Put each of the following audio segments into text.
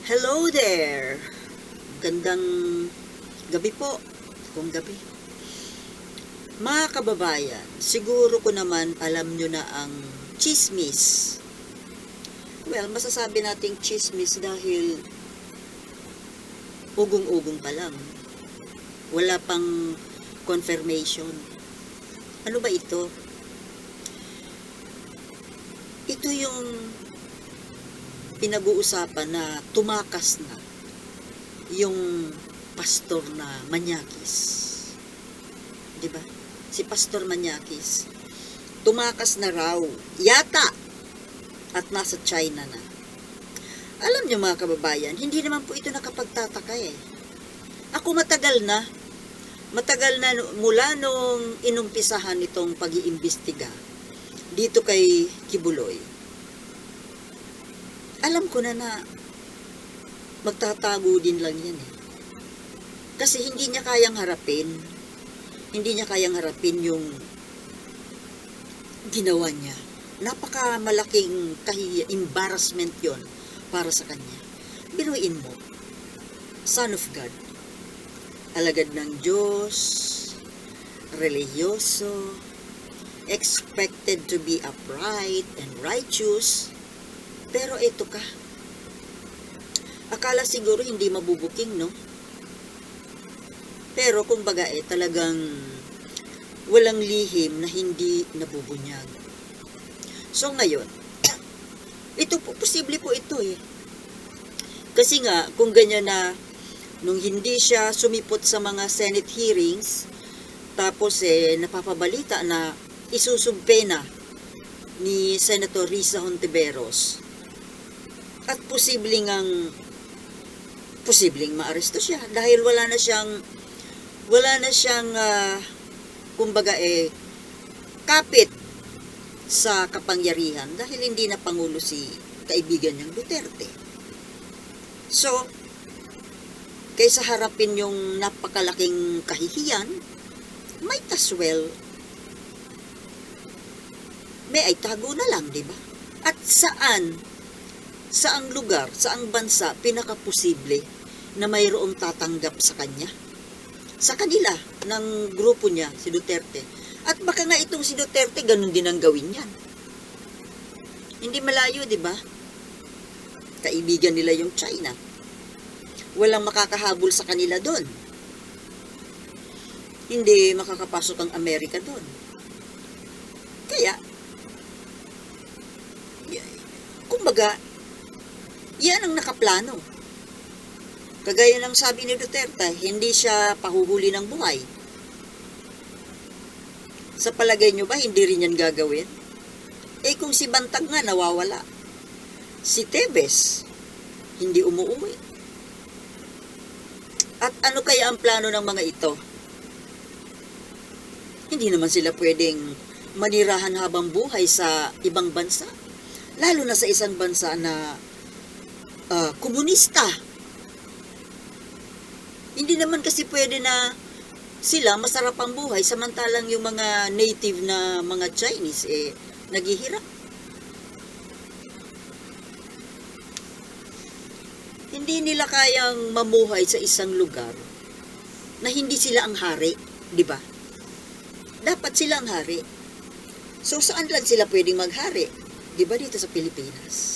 Hello there! Gandang gabi po, kung gabi. Mga kababayan, siguro ko naman alam nyo na ang chismis. Well, masasabi nating chismis dahil ugong-ugong pa lang. Wala pang confirmation. Ano ba ito? Ito yung pinag-uusapan na tumakas na yung pastor na Manyakis. 'Di ba? Si Pastor Manyakis tumakas na raw yata at nasa China na. Alam niyo mga kababayan, hindi naman po ito nakapagtataka eh. Ako matagal na mula nung inumpisahan itong pag-iimbestiga dito kay Kibuloy. Alam ko na magtatago din lang yan eh. Kasi hindi niya kayang harapin yung ginawa niya. Napakamalaking embarrassment yon para sa kanya. Binuin mo, Son of God, alagad ng Diyos, religyoso, expected to be upright and righteous, pero ito ka. Akala siguro hindi mabubuking, no? Pero kumbaga talagang walang lihim na hindi nabubunyag. So ngayon, ito po, posible po ito eh. Kasi nga, kung ganyan na, nung hindi siya sumipot sa mga Senate hearings, tapos napapabalita na isusumpena ni Senator Risa Hontiveros, at posibleng maaresto siya dahil wala na siyang kumbaga kapit sa kapangyarihan dahil hindi na pangulo si kaibigan niyang Duterte. So, kaysa harapin yung napakalaking kahihiyan, might as well may tago na lang, di ba? At saang lugar, saang bansa pinakaposible na mayroong tatanggap sa kanya? Sa kanila, ng grupo niya, si Duterte. At baka nga itong si Duterte, ganun din ang gawin niyan. Hindi malayo, di ba? Kaibigan nila yung China. Walang makakahabol sa kanila doon. Hindi makakapasok ang Amerika doon. Kaya, kumbaga, yan ang nakaplano. Kagaya ng sabi ni Duterte, hindi siya pahuhuli ng buhay. Sa palagay nyo ba, hindi rin yan gagawin? Kung si Bantag nga nawawala, si Tebes, hindi umuwi. At ano kaya ang plano ng mga ito? Hindi naman sila pwedeng manirahan habang buhay sa ibang bansa. Lalo na sa isang bansa na komunista. Hindi naman kasi pwede na sila masarap ang buhay samantalang yung mga native na mga Chinese naghihirap. Hindi nila kayang mamuhay sa isang lugar na hindi sila ang hari, di ba? Dapat sila ang hari. So saan lang sila pwedeng maghari? Di ba dito sa Pilipinas?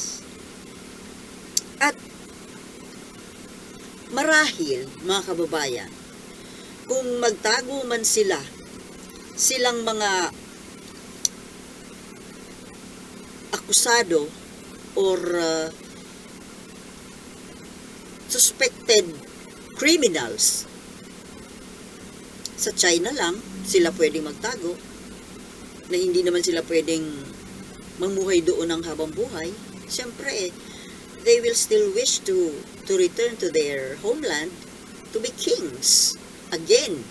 At marahil, mga kababayan, kung magtago man silang mga akusado or suspected criminals, sa China lang sila pwedeng magtago, na hindi naman sila pwedeng mamuhay doon ng habang buhay. Siyempre, they will still wish to return to their homeland to be kings again.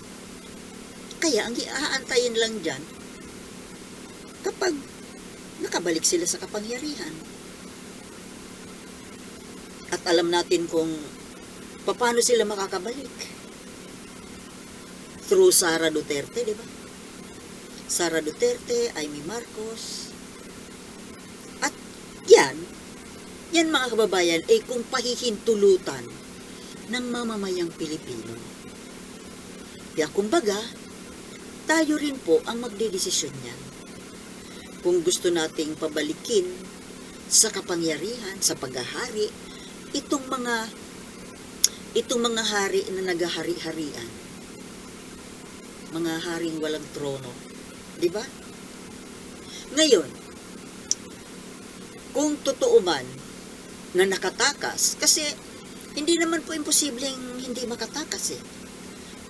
Kaya ang iaantayin lang dyan kapag nakabalik sila sa kapangyarihan. At alam natin kung paano sila makakabalik. Through Sara Duterte, di ba? Sara Duterte, Amy Marcos. At Yan mga kababayan ay kung pahihintulutan ng mamamayang Pilipino. Kaya kumbaga, tayo rin po ang magdedesisyon niyan. Kung gusto nating pabalikin sa kapangyarihan, sa paghahari, itong mga hari na naghahari-harian. Mga haring walang trono. Di ba? Ngayon, kung totoo man na nakatakas, kasi hindi naman po imposibleng hindi makatakas eh.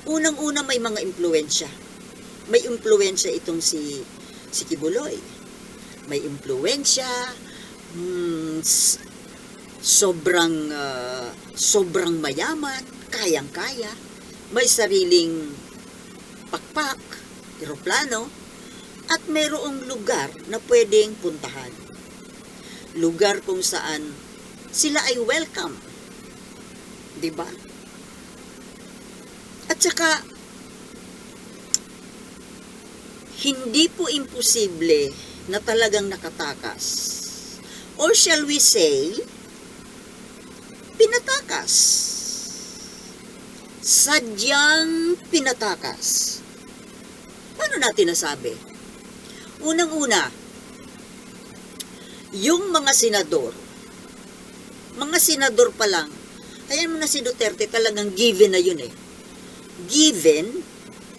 Unang-una may mga impluwensya. May impluwensya itong si Kibuloy. May impluwensya, sobrang mayaman, kayang-kaya, may sariling pakpak, eroplano, at mayroong lugar na pwedeng puntahan. Lugar kung saan sila ay welcome. Diba? At saka, hindi po imposible na talagang nakatakas. Or shall we say, pinatakas. Sadyang pinatakas. Paano natin nasabi? Unang-una, yung mga senador pa lang, ayan mo na si Duterte, talagang given na yun eh. Given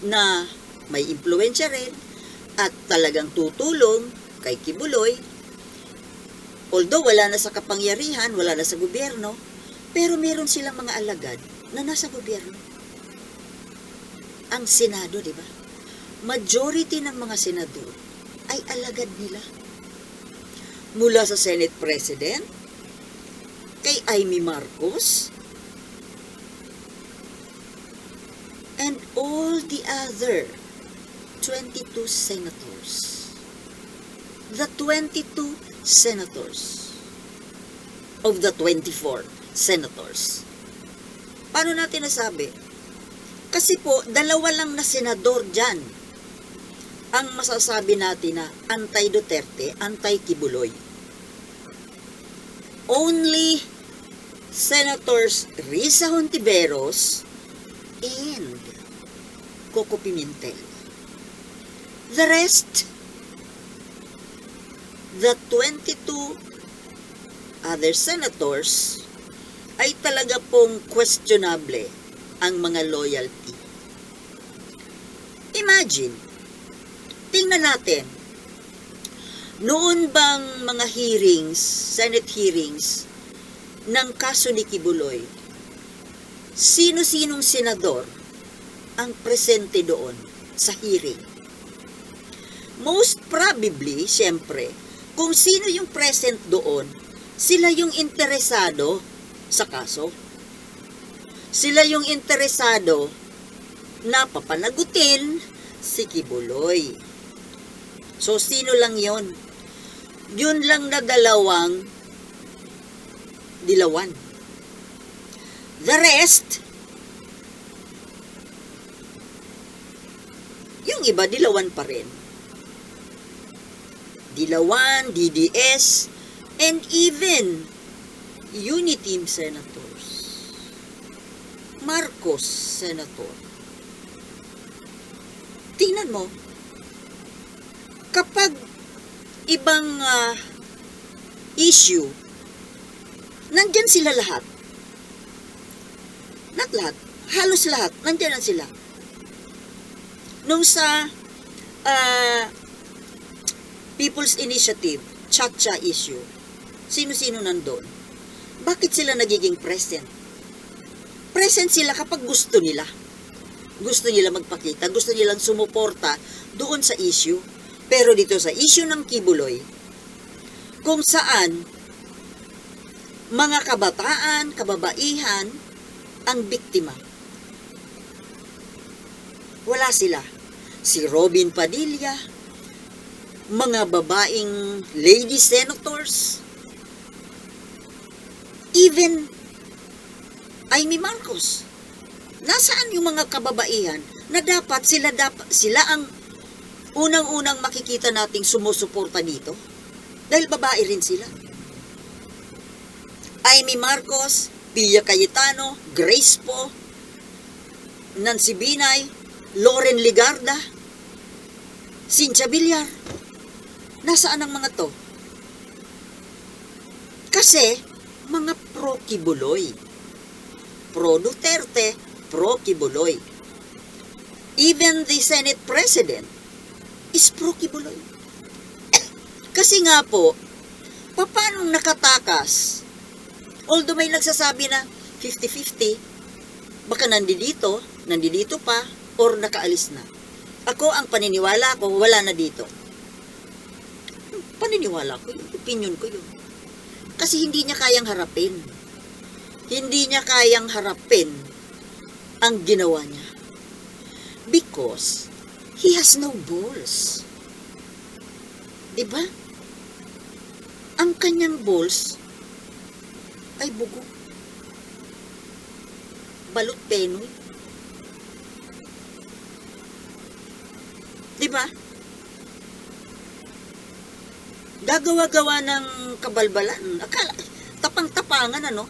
na may impluwensya rin at talagang tutulong kay Kibuloy, although wala na sa kapangyarihan, wala na sa gobyerno, pero meron silang mga alagad na nasa gobyerno. Ang Senado, di ba? Majority ng mga senador ay alagad nila. Mula sa Senate President, kay Amy Marcos, and all the other 22 senators. The 22 senators of the 24 senators. Paano natin nasabi? Kasi po, dalawa lang na senador dyan ang masasabi natin na anti-Duterte, anti-Kibuloy. Only Senators Risa Hontiveros and Coco Pimentel. The rest, the 22 other senators, ay talaga pong questionable ang mga loyalty. Imagine, tingnan natin, noon bang mga hearings, Senate hearings, ng kaso ni Kibuloy, sino-sinong senador ang presente doon sa hearing? Most probably, siyempre, kung sino yung present doon, sila yung interesado sa kaso. Sila yung interesado na papanagutin si Kibuloy. So, sino lang yon? Yun lang na dalawang dilawan. The rest, yung iba dilawan pa rin. Dilawan, DDS, and even Uniteam Senators. Marcos Senator. Tingnan mo, kapag ibang issue, nandyan sila lahat. Not lahat, halos lahat, nandyan na sila. Nung sa People's Initiative, Chacha issue, sino-sino nandun? Bakit sila nagiging present? Present sila kapag gusto nila. Gusto nila magpakita, gusto nilang sumuporta doon sa issue. Pero dito sa issue ng Kibuloy, kung saan mga kabataan, kababaihan ang biktima. Wala sila. Si Robin Padilla, mga babaeng lady senators, even Amy Marcos. Nasaan yung mga kababaihan na dapat sila ang unang-unang makikita nating sumusuporta dito? Dahil babae rin sila. Amy Marcos, Pia Cayetano, Grace Po, Nancy Binay, Loren Ligarda, Cynthia Villar. Nasaan ang mga to? Kasi, mga pro-Kibuloy. Pro-Duterte, pro-Kibuloy. Even the Senate President is pro-Kibuloy. Kasi nga po, paano nakatakas? Although may nagsasabi na 50-50, baka nandito pa, or nakaalis na. Ako, ang paniniwala ko, wala na dito. Paniniwala ko yun, opinion ko yun. Kasi hindi niya kayang harapin. Hindi niya kayang harapin ang ginawa niya. Because he has no balls. Diba? Ang kanyang balls ay bugo. Balot penoy. Diba? Gagawa-gawa ng kabalbalan. Akala, tapang-tapangan, ano?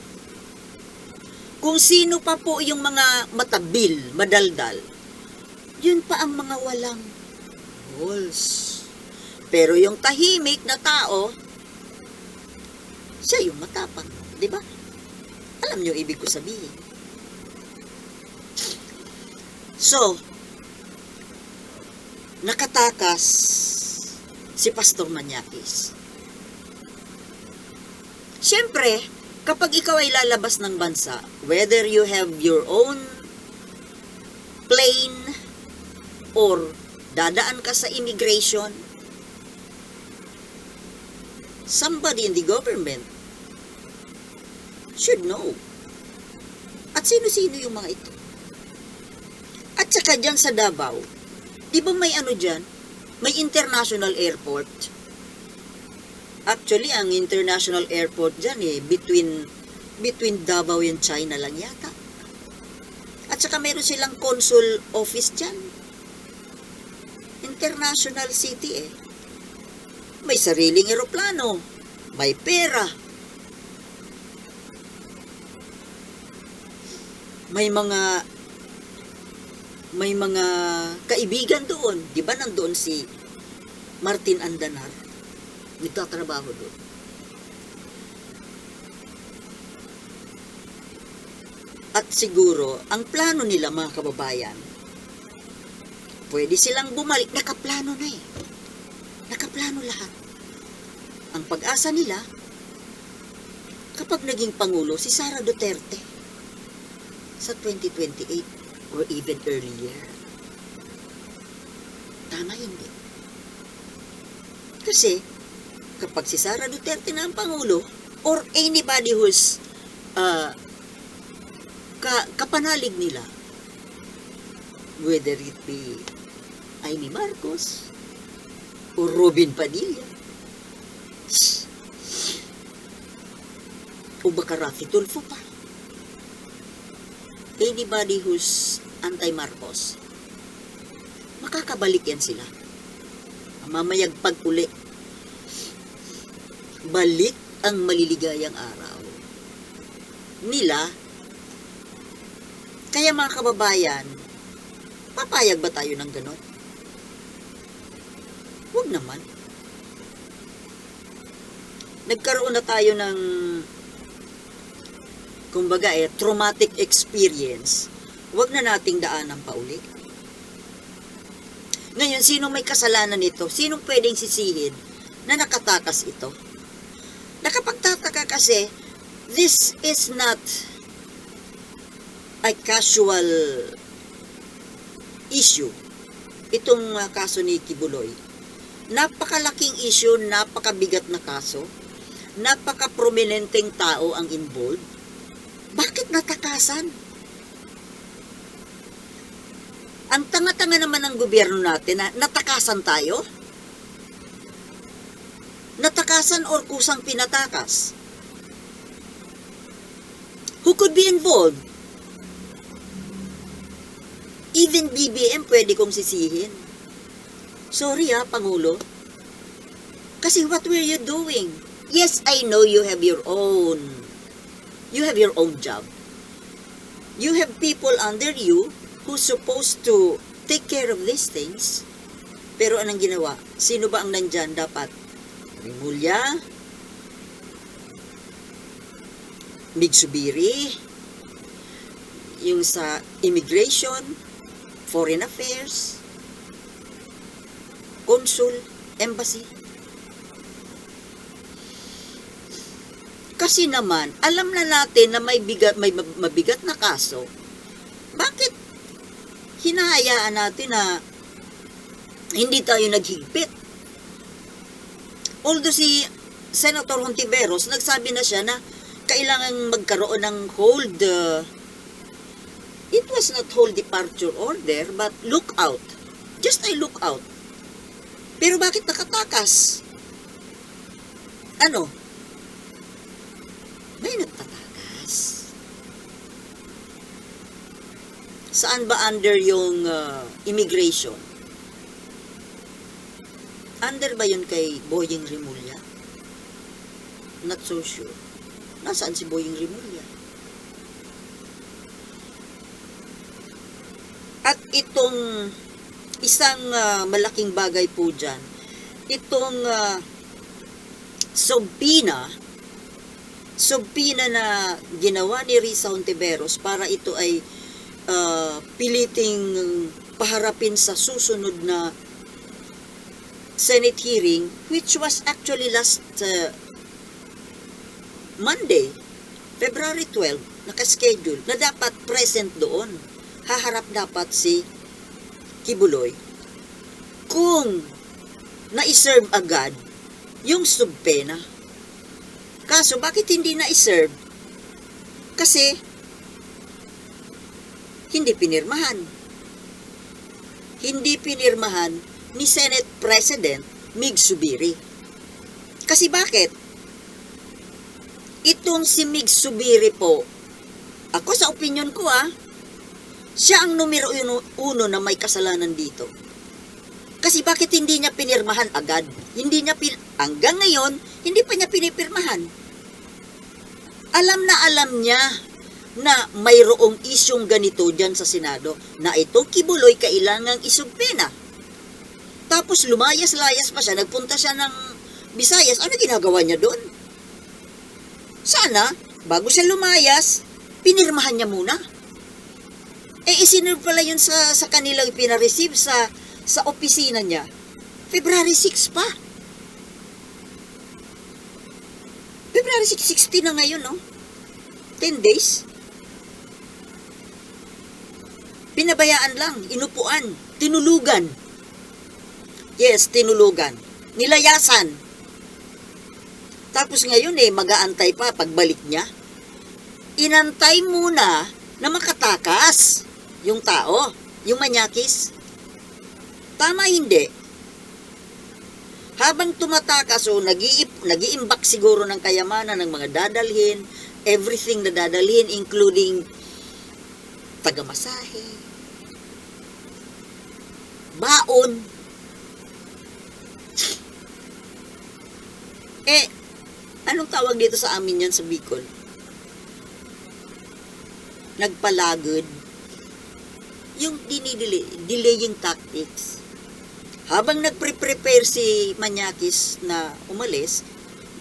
Kung sino pa po yung mga matabil, madaldal, yun pa ang mga walang balls. Pero yung tahimik na tao, siya yung matapang. Diba? Alam niyo ibig ko sabihin. So, nakatakas si Pastor Mañaquis. Siyempre, kapag ikaw ay lalabas ng bansa, whether you have your own plane or dadaan ka sa immigration, somebody in the government should know. At sino-sino yung mga ito? At saka dyan sa Davao, di ba may ano dyan? May international airport. Actually, ang international airport dyan between Davao and China lang yata. At saka meron silang consul office dyan. International city eh. May sariling eroplano. May pera. May mga kaibigan doon. Di ba nandoon si Martin Andanar? Nagtatrabaho doon. At siguro, ang plano nila mga kababayan, pwede silang bumalik. Nakaplano na eh. Nakaplano lahat. Ang pag-asa nila, kapag naging Pangulo, si Sara Duterte sa 2028. Or even earlier. Tama hindi. Kasi, kapag si Sara Duterte na ang Pangulo, or anybody who's kapanalig nila, whether it be Amy Marcos, or Robin Padilla, o baka Rafi Tulfo pa, anybody who's anti-Marcos, makakabalik yan sila. Mamayagpag uli. Balik ang maliligayang araw nila. Kaya mga kababayan, papayag ba tayo ng ganon? Huwag naman. Nagkaroon na tayo ng kumbaga traumatic experience, wag na nating daanan pa uli. Ngayon, sino may kasalanan nito? Sinong pwedeng sisihin na nakatakas ito? Nakapagtataka kasi, this is not a casual issue. Itong kaso ni Kibuloy. Napakalaking issue, napakabigat na kaso, napaka-prominenteng tao ang involved. Bakit natakasan? Ang tanga-tanga naman ng gobyerno natin na natakasan tayo? Natakasan or kusang pinatakas? Who could be involved? Even BBM pwede kong sisihin. Sorry Pangulo. Kasi what were you doing? Yes, I know you have your own You have your own job. You have people under you who's supposed to take care of these things. Pero anong ginawa? Sino ba ang nandyan dapat? Rimulya, Migsubiri, yung sa immigration, foreign affairs, consul, embassy. Kasi naman, alam na natin na may mabigat na kaso. Bakit hinahayaan natin na hindi tayo naghigpit? Although si Senator Hontiveros, nagsabi na siya na kailangan magkaroon ng hold, it was not hold departure order, but look out. Just a look out. Pero bakit nakatakas? Ano? May nagtatakas. Saan ba under yung immigration? Under ba yun kay Boying Rimulya? Not so sure. Nasaan si Boying Rimulya? At itong isang malaking bagay po dyan, itong subpina na ginawa ni Risa Hontiveros para ito ay piliting paharapin sa susunod na Senate hearing, which was actually last Monday, February 12, nakaschedule na dapat present doon. Haharap dapat si Kibuloy. Kung na-serve agad yung subpena. Kaso, bakit hindi na-serve? Kasi, hindi pinirmahan. Hindi pinirmahan ni Senate President Migsubiri. Kasi bakit? Itong si Migsubiri po, ako sa opinion ko siya ang numero uno na may kasalanan dito. Kasi bakit hindi niya pinirmahan agad? Hanggang ngayon, hindi pa niya pinipirmahan. Alam niya na mayroong isyong ganito dyan sa Senado na ito Kibuloy kailangang isubpena. Tapos lumayas-layas pa siya, nagpunta siya ng Visayas. Ano ginagawa niya doon? Sana, bago siya lumayas, pinirmahan niya muna. Isinerve pala yun sa kanilang pinareceive sa opisina niya. February 6 pa. February 6, 16 na ngayon, no? 10 days. Pinabayaan lang, inupuan, tinulugan. Yes, tinulugan. Nilayasan. Tapos ngayon mag-aantay pa pagbalik niya. Inantay muna na makatakas yung tao, yung manyakis. Tama hindi? Habang tumatakas nag-iimbak siguro ng kayamanan ng mga dadalhin, everything na dadalhin, including tagamasahe, baon. Anong tawag dito sa amin yan sa Bicol? Nagpalagod. Yung delaying tactics. Habang nagpre-prepare si Manyakis na umalis,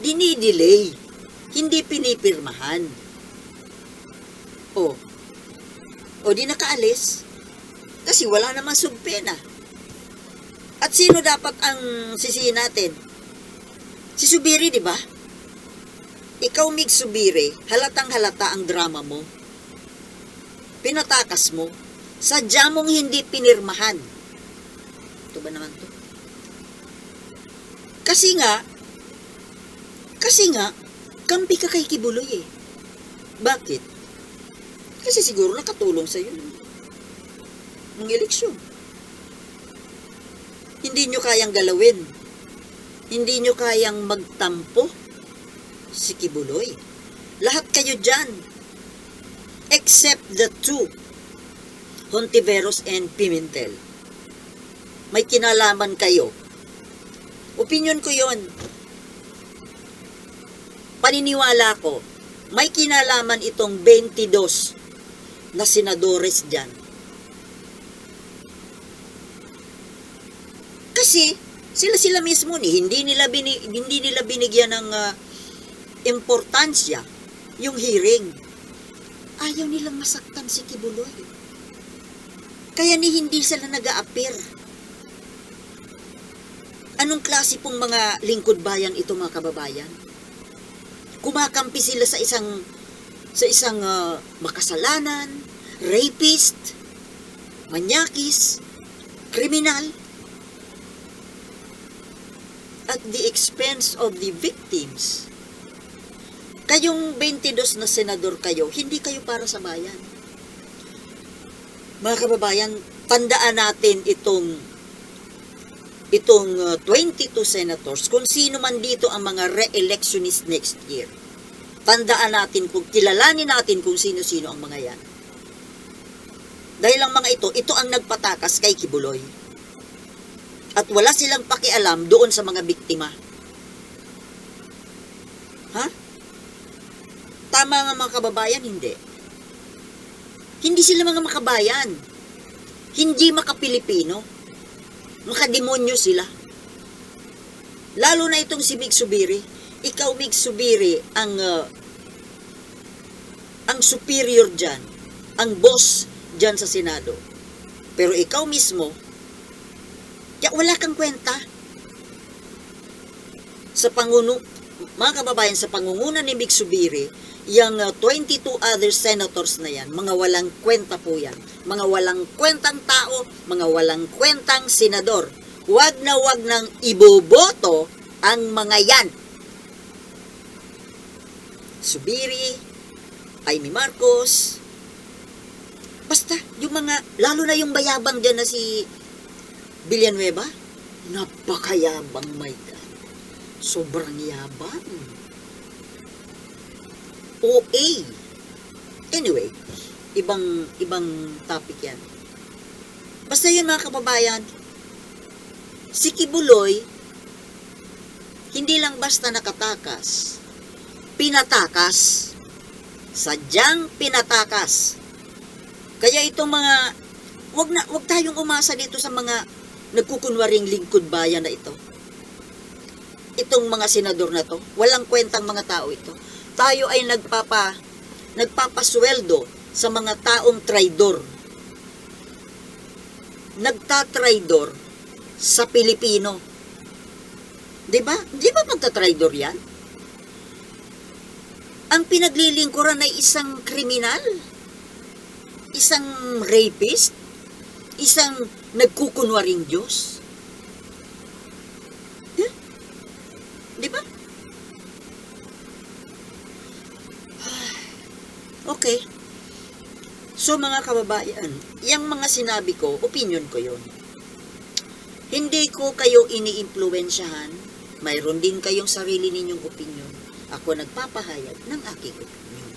dinidelay. Hindi pinipirmahan. O di nakaalis. Kasi wala namang subpena. At sino dapat ang sisihin natin? Si Subiri, di ba? Ikaw, Migsubiri, halatang halata ang drama mo. Pinatakas mo. Sadya mong hindi pinirmahan. Ito ba naman to? Kasi nga, kampi ka kay Kibuloy Bakit? Kasi siguro nakatulong sa'yo ng eleksyon. Hindi nyo kayang galawin. Hindi nyo kayang magtampo si Kibuloy. Lahat kayo dyan. Except the two, Hontiveros and Pimentel. May kinalaman kayo. Opinion ko yon. Paniniwala ko may kinalaman itong 22 na senadores dyan. Kasi sila mismo hindi nila binigyan ng importansya yung hearing. Ayaw nilang masaktan si Kibuloy. Kaya hindi sila nag-a-appear. Anong klase pong mga lingkod bayan ito, mga kababayan? Kumakampi sila sa isang makasalanan, rapist, manyakis, kriminal, at the expense of the victims. Kayong 22 na senador kayo, hindi kayo para sa bayan. Mga kababayan, tandaan natin itong 22 senators, kung sino man dito ang mga re-electionist next year. Tandaan natin, kilalanin natin kung sino-sino ang mga yan. Dahil ang mga ito ang nagpatakas kay Kibuloy. At wala silang pakialam doon sa mga biktima. Ha? Tama nga mga kababayan, hindi. Hindi sila mga makabayan. Hindi makapilipino. Makademonyo sila. Lalo na itong si Mig Zubiri. Ikaw, Mig Zubiri, ang superior dyan, ang boss dyan sa Senado. Pero ikaw mismo, wala kang kwenta. Mga kababayan, sa pangunguna ni Mig Zubiri, yung 22 other senators na yan, mga walang kwenta po yan. Mga walang kwentang tao, mga walang kwentang senador. Huwag nang iboboto ang mga yan. Zubiri, Amy Marcos, basta, yung mga, lalo na yung bayabang dyan na si Villanueva, napakayabang, my God. Sobrang yabang. OA. Anyway, ibang topic yan. Basta yun mga kababayan, si Kibuloy, hindi lang basta nakatakas, pinatakas. Sadyang pinatakas. Kaya itong mga, wag tayong umasa dito sa mga nagkukunwaring lingkod bayan na ito. Itong mga senador na to, walang kwentang mga tao ito. Tayo ay nagpapasweldo sa mga taong traidor. Nagtatraidor sa Pilipino. 'Di ba? Di ba magtatraidor 'yan? Ang pinaglilingkuran ay isang kriminal, isang rapist, isang nagkukunwaring Diyos. Huh? Di ba? Okay. So mga kababayan, yung mga sinabi ko, opinion ko yun. Hindi ko kayo ini-impluwensyahan. Mayroon din kayong sarili ninyong opinion. Ako nagpapahayag ng aking opinion.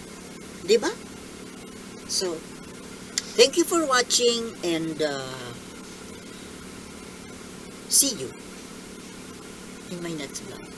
Diba? So, thank you for watching and see you in my next vlog.